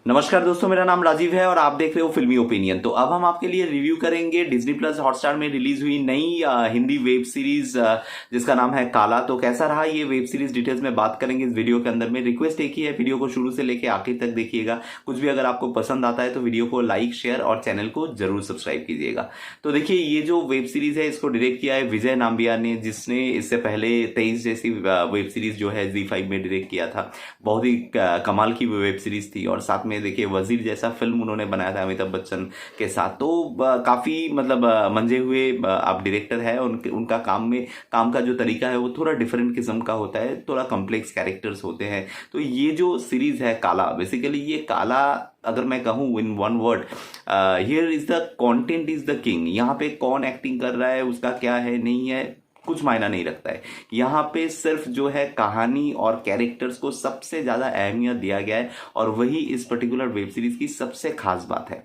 नमस्कार दोस्तों, मेरा नाम राजीव है और आप देख रहे हो फिल्मी ओपिनियन। तो अब हम आपके लिए रिव्यू करेंगे डिज्नी प्लस हॉटस्टार में रिलीज हुई नई हिंदी वेब सीरीज जिसका नाम है काला। तो कैसा रहा ये वेब सीरीज, डिटेल्स में बात करेंगे इस वीडियो के अंदर में। रिक्वेस्ट एक ही है, वीडियो को शुरू से लेकर आखिर तक देखिएगा। कुछ भी अगर आपको पसंद आता है तो वीडियो को लाइक, शेयर और चैनल को जरूर सब्सक्राइब कीजिएगा। तो देखिए, ये जो वेब सीरीज है इसको डायरेक्ट किया है विजय नाम्बियार ने, जिसने इससे पहले 23 जैसी वेब सीरीज जो है ZEE5 में डायरेक्ट किया था। बहुत ही कमाल की वेब सीरीज थी। और साथ में देखिए वजीर जैसा फिल्म उन्होंने बनाया था अमिताभ बच्चन के साथ। तो काफी मतलब मंजे हुए आप डायरेक्टर है। उनका काम का जो तरीका है वो थोड़ा डिफरेंट किस्म का होता है, थोड़ा कॉम्प्लेक्स कैरेक्टर्स होते हैं। तो ये जो सीरीज है काला, बेसिकली ये काला अगर मैं कहूँ in one word, here is the content is the king. यहाँ पे कौन एक्टिंग कर रहा है, उसका क्या है नहीं है, कुछ मायना नहीं रखता है। यहाँ पे सिर्फ जो है कहानी और कैरेक्टर्स को सबसे ज्यादा अहमियत दिया गया है और वही इस पर्टिकुलर वेब सीरीज की सबसे खास बात है।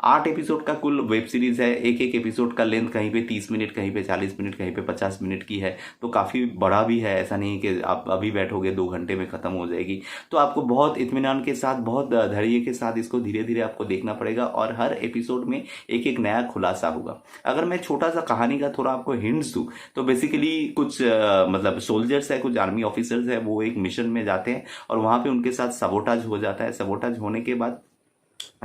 8 एपिसोड का कुल वेब सीरीज है। एक एक एपिसोड का लेंथ कहीं पे 30 मिनट, कहीं पे 40 मिनट, कहीं पे 50 मिनट की है। तो काफी बड़ा भी है, ऐसा नहीं कि आप अभी बैठोगे 2 घंटे में खत्म हो जाएगी। तो आपको बहुत इत्मीनान के साथ, बहुत धैर्य के साथ इसको धीरे धीरे आपको देखना पड़ेगा और हर एपिसोड में एक एक नया खुलासा होगा। अगर मैं छोटा सा कहानी का थोड़ा आपको हिंट्स दूं तो बेसिकली कुछ मतलब सोल्जर्स है, कुछ आर्मी ऑफिसर्स है, वो एक मिशन में जाते हैं और वहां पे उनके साथ सबोटाज हो जाता है। सबोटाज होने के बाद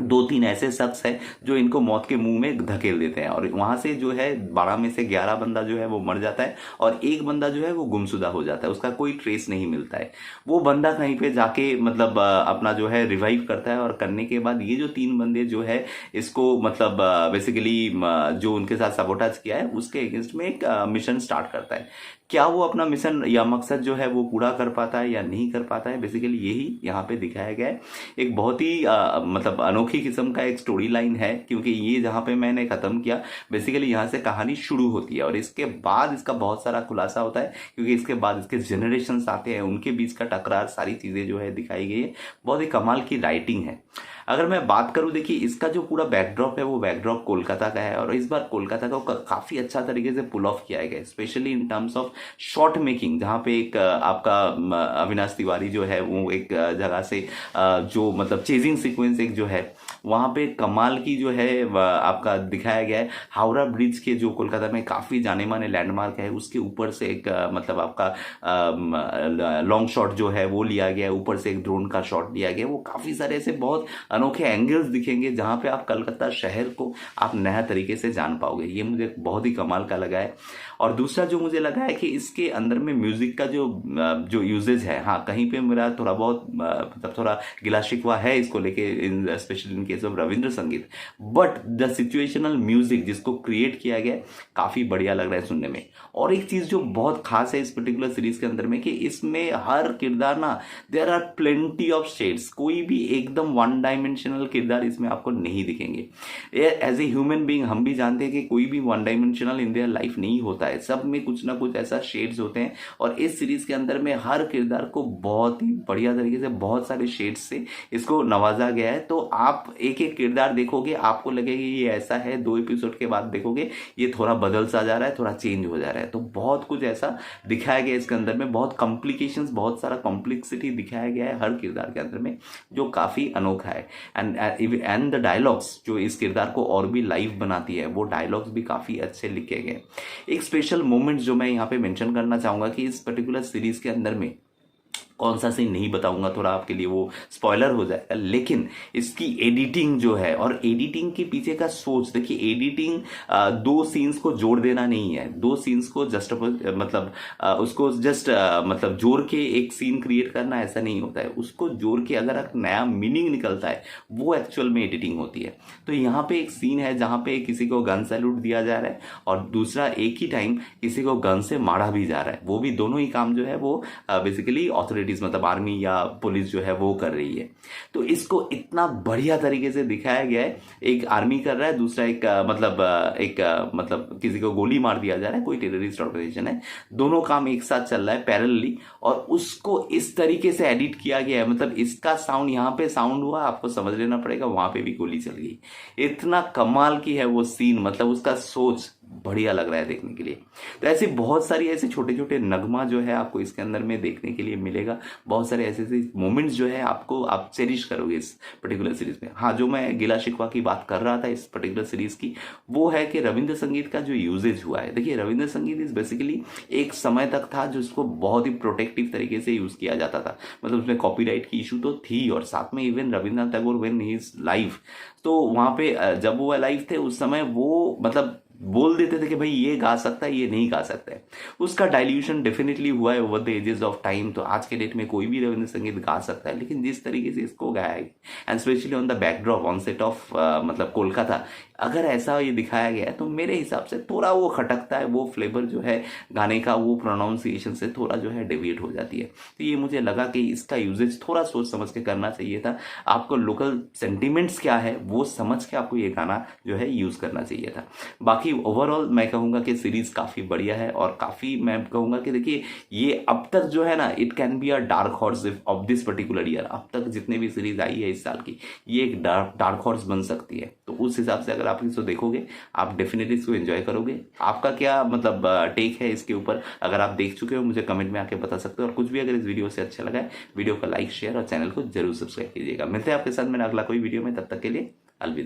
2-3 ऐसे शख्स हैं जो इनको मौत के मुंह में धकेल देते हैं और वहां से जो है 12 में से 11 बंदा जो है वो मर जाता है और एक बंदा जो है वो गुमशुदा हो जाता है, उसका कोई ट्रेस नहीं मिलता है। वो बंदा कहीं पे जाके मतलब अपना जो है रिवाइव करता है और करने के बाद ये जो 3 बंदे जो है इसको मतलब बेसिकली जो उनके साथ सबोटाज किया है उसके अगेंस्ट में एक मिशन स्टार्ट करता है। क्या वो अपना मिशन या मकसद जो है वो पूरा कर पाता है या नहीं कर पाता है, बेसिकली यही यहाँ पे दिखाया गया है। एक बहुत ही मतलब अनोखी किस्म का एक स्टोरी लाइन है, क्योंकि ये जहाँ पे मैंने खत्म किया बेसिकली यहाँ से कहानी शुरू होती है और इसके बाद इसका बहुत सारा खुलासा होता है, क्योंकि इसके बाद इसके जनरेशन आते हैं, उनके बीच का टकरार, सारी चीजें जो है दिखाई गई है। बहुत ही कमाल की राइटिंग है। अगर मैं बात करूं, देखिए इसका जो पूरा बैकड्रॉप है वो बैकड्रॉप कोलकाता का है और इस बार कोलकाता को काफी अच्छा तरीके से पुल ऑफ किया गया, specially in terms of shot making. जहां पे एक आपका अविनाश तिवारी जो है वो एक जगह से जो मतलब चेजिंग सीक्वेंस एक जो है वहां पे कमाल की जो है आपका दिखाया गया है। हावड़ा ब्रिज के जो कोलकाता में काफी जाने माने लैंडमार्क है उसके ऊपर से एक मतलब आपका लॉन्ग शॉट जो है वो लिया गया है, ऊपर से एक ड्रोन का शॉट लिया गया है। वो काफी सारे ऐसे बहुत अनोखे एंगल्स दिखेंगे जहां पे आप कलकत्ता शहर को आप नया तरीके से जान पाओगे। ये मुझे बहुत ही कमाल का लगा है। और दूसरा जो मुझे लगा है कि इसके अंदर में म्यूजिक का जो यूजेज है, हाँ कहीं पे मेरा थोड़ा बहुत मतलब थोड़ा गिला शिकवा है इसको लेके, specially in case of Ravindra संगीत, बट द सिचुएशनल म्यूजिक जिसको क्रिएट किया गया काफी बढ़िया लग रहा है सुनने में। और एक चीज जो बहुत खास है इस पर्टिकुलर सीरीज के अंदर में कि इसमें हर किरदार ना, there are plenty of shades. कोई भी एकदम वन डायमेंशनल किरदार इसमें आपको नहीं दिखेंगे। एज ए ह्यूमन बीइंग हम भी जानते हैं कि कोई भी one dimensional in their life नहीं होता है, सब में कुछ ना कुछ ऐसा शेड्स होते हैं। और इस सीरीज के अंदर में हर किरदार को बहुत ही बढ़िया तरीके से बहुत सारे शेड्स से इसको नवाजा गया है। तो आप एक एक किरदार देखोगे आपको लगेगा ये ऐसा है, 2 एपिसोड के बाद देखोगे ये थोड़ा बदल सा जा रहा है, थोड़ा चेंज हो जा रहा है। तो बहुत कुछ ऐसा दिखाया गया इसके अंदर में, बहुत कॉम्प्लिकेशंस, बहुत सारा कॉम्प्लेक्सिटी दिखाया गया है हर किरदार के अंदर में, जो काफी अनोखा है। एंड द डायलॉग्स जो इस किरदार को और भी लाइव बनाती है, वो डायलॉग्स भी काफी अच्छे लिखे गए। एक स्पेशल मोमेंट जो मैं यहाँ पे मेंशन करना चाहूंगा कि इस पर्टिकुलर सीरीज के अंदर में कौन सा सीन नहीं बताऊंगा, थोड़ा आपके लिए वो स्पॉइलर हो जाएगा, लेकिन इसकी एडिटिंग जो है और एडिटिंग के पीछे का सोच देखिए। एडिटिंग 2 सीन्स को जोड़ देना नहीं है, 2 सीन्स को जस्ट मतलब उसको जस्ट मतलब जोड़ के एक सीन क्रिएट करना ऐसा नहीं होता है। उसको जोड़ के अगर एक नया मीनिंग निकलता है वो एक्चुअल में एडिटिंग होती है। तो यहाँ पे एक सीन है जहां पे किसी को गन सैल्यूट दिया जा रहा है और दूसरा एक ही टाइम किसी को गन से मारा भी जा रहा है। वो भी दोनों ही काम जो है वो बेसिकली ऑथोरिटी मतलब आर्मी या पुलिस जो है वो कर रही है। तो इसको इतना बढ़िया तरीके से दिखाया गया है। एक आर्मी कर रहा है, दूसरा एक मतलब किसी को गोली मार दिया जा रहा है, कोई टेररिस्ट ऑर्गेनाइजेशन है। दोनों काम एक साथ चल रहा है पैरेलली और उसको इस तरीके से एडिट किया गया है। मतलब इसका साउंड यहाँ पे साउंड हुआ, आपको समझ लेना पड़ेगा वहां पे भी गोली चल गई। इतना कमाल की है वो सीन, मतलब उसका सोच बढ़िया लग रहा है देखने के लिए। तो ऐसे बहुत सारी ऐसे छोटे छोटे नगमा जो है आपको इसके अंदर में देखने के लिए मिलेगा। बहुत सारे ऐसे ऐसे मोमेंट्स जो है आपको आप चेरिश करोगे इस पर्टिकुलर सीरीज में। हाँ, जो मैं गिला शिकवा की बात कर रहा था इस पर्टिकुलर सीरीज की, वो है कि रविंद्र संगीत का जो यूजेज हुआ है। देखिए, रविंद्र संगीत इज बेसिकली एक समय तक था जो इसको बहुत ही प्रोटेक्टिव तरीके से यूज किया जाता था। मतलब उसमें कॉपीराइट की इशू तो थी, और साथ में even Rabindranath Tagore when he is live, तो वहां पे जब वो लाइव थे उस समय वो मतलब बोल देते थे कि भाई ये गा सकता है, ये नहीं गा सकता है। उसका डाइल्यूशन डेफिनेटली हुआ है over the ages of time. तो आज के डेट में कोई भी रविंद्र संगीत गा सकता है, लेकिन जिस तरीके से इसको गाया है, and specially on the backdrop on set of मतलब कोलकाता, अगर ऐसा ये दिखाया गया है तो मेरे हिसाब से थोड़ा वो खटकता है, वो फ्लेवर जो है गाने का, वो प्रोनाउंसिएशन से थोड़ा जो है डेविएट हो जाती है। तो ये मुझे लगा कि इसका यूजेज थोड़ा सोच समझ के करना चाहिए था। आपको लोकल सेंटिमेंट्स क्या है वो समझ के आपको ये गाना जो है यूज करना चाहिए था। बाकी ओवरऑल मैं कहूंगा कि सीरीज काफी बढ़िया है, और काफी मैं कहूंगा कि देखिए ये अब तक जो है ना, it can be a dark horse of this particular year. अब तक जितने भी सीरीज आई है इस साल की, ये एक डार्क हॉर्स बन सकती है। तो उस हिसाब से अगर आप इसको देखोगे, आप डेफिनेटली इसको एंजॉय करोगे। आपका क्या मतलब टेक है इसके ऊपर, अगर आप देख चुके हो मुझे कमेंट में आके बता सकते हो। और कुछ भी अगर इस वीडियो से अच्छा लगा है, वीडियो को लाइक शेयर और चैनल को जरूर सब्सक्राइब कीजिएगा। मिलते हैं आपके साथ मेरा अगला कोई वीडियो में, तब तक के लिए अलविदा।